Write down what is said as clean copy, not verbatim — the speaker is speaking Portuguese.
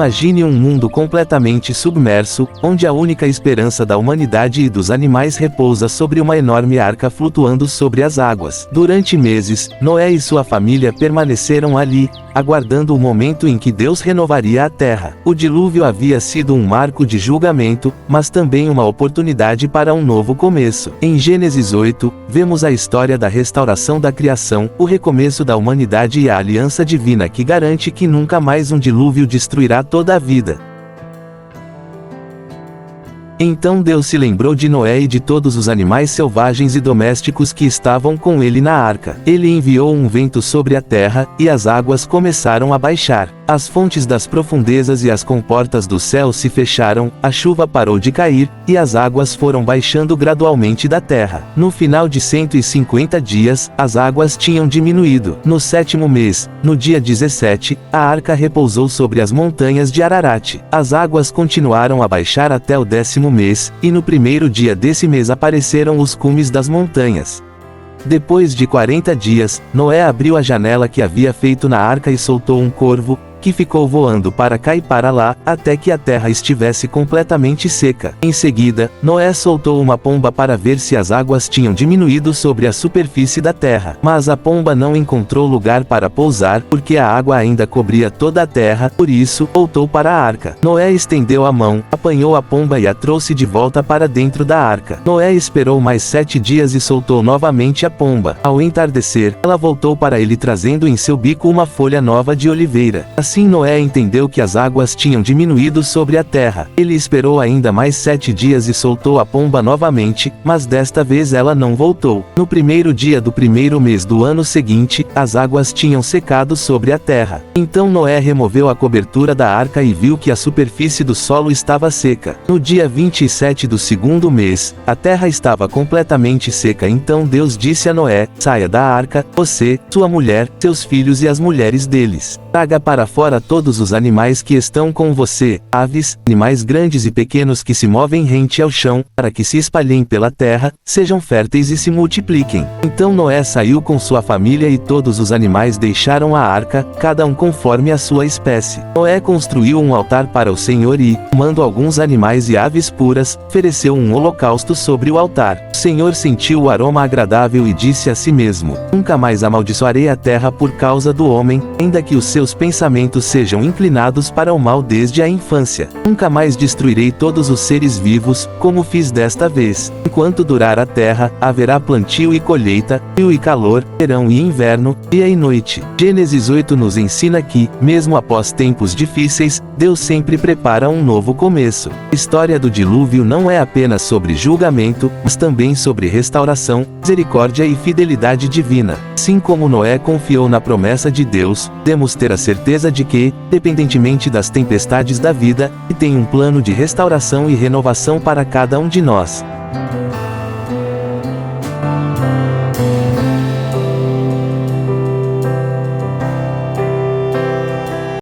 Imagine um mundo completamente submerso, onde a única esperança da humanidade e dos animais repousa sobre uma enorme arca flutuando sobre as águas. Durante meses, Noé e sua família permaneceram ali, aguardando o momento em que Deus renovaria a terra. O dilúvio havia sido um marco de julgamento, mas também uma oportunidade para um novo começo. Em Gênesis 8, vemos a história da restauração da criação, o recomeço da humanidade e a aliança divina que garante que nunca mais um dilúvio destruirá toda a vida. Então Deus se lembrou de Noé e de todos os animais selvagens e domésticos que estavam com ele na arca. Ele enviou um vento sobre a terra, e as águas começaram a baixar. As fontes das profundezas e as comportas do céu se fecharam, a chuva parou de cair, e as águas foram baixando gradualmente da terra. No final de 150 dias, as águas tinham diminuído. No 7º mês, no dia 17, a arca repousou sobre as montanhas de Ararat. As águas continuaram a baixar até o 10º mês, e no primeiro dia desse mês apareceram os cumes das montanhas. Depois de 40 dias, Noé abriu a janela que havia feito na arca e soltou um corvo, que ficou voando para cá e para lá, até que a terra estivesse completamente seca. Em seguida, Noé soltou uma pomba para ver se as águas tinham diminuído sobre a superfície da terra. Mas a pomba não encontrou lugar para pousar, porque a água ainda cobria toda a terra, por isso, voltou para a arca. Noé estendeu a mão, apanhou a pomba e a trouxe de volta para dentro da arca. Noé esperou mais 7 dias e soltou novamente a pomba. Ao entardecer, ela voltou para ele trazendo em seu bico uma folha nova de oliveira. Assim Noé entendeu que as águas tinham diminuído sobre a terra. Ele esperou ainda mais 7 dias e soltou a pomba novamente, mas desta vez ela não voltou. No primeiro dia do primeiro mês do ano seguinte, as águas tinham secado sobre a terra. Então Noé removeu a cobertura da arca e viu que a superfície do solo estava seca. No dia 27 do 2º mês, a terra estava completamente seca. Então Deus disse a Noé: saia da arca, você, sua mulher, seus filhos e as mulheres deles. Traga para fora todos os animais que estão com você, aves, animais grandes e pequenos que se movem rente ao chão, para que se espalhem pela terra, sejam férteis e se multipliquem. Então Noé saiu com sua família e todos os animais deixaram a arca, cada um conforme a sua espécie. Noé construiu um altar para o Senhor e, tomando alguns animais e aves puras, ofereceu um holocausto sobre o altar. O Senhor sentiu o aroma agradável e disse a si mesmo: nunca mais amaldiçoarei a terra por causa do homem, ainda que os seus pensamentos sejam inclinados para o mal desde a infância. Nunca mais destruirei todos os seres vivos, como fiz desta vez. Enquanto durar a terra, haverá plantio e colheita, frio e calor, verão e inverno, dia e noite. Gênesis 8 nos ensina que, mesmo após tempos difíceis, Deus sempre prepara um novo começo. A história do dilúvio não é apenas sobre julgamento, mas também sobre restauração, misericórdia e fidelidade divina. Assim como Noé confiou na promessa de Deus, devemos ter a certeza de que, independentemente das tempestades da vida, Ele tem um plano de restauração e renovação para cada um de nós.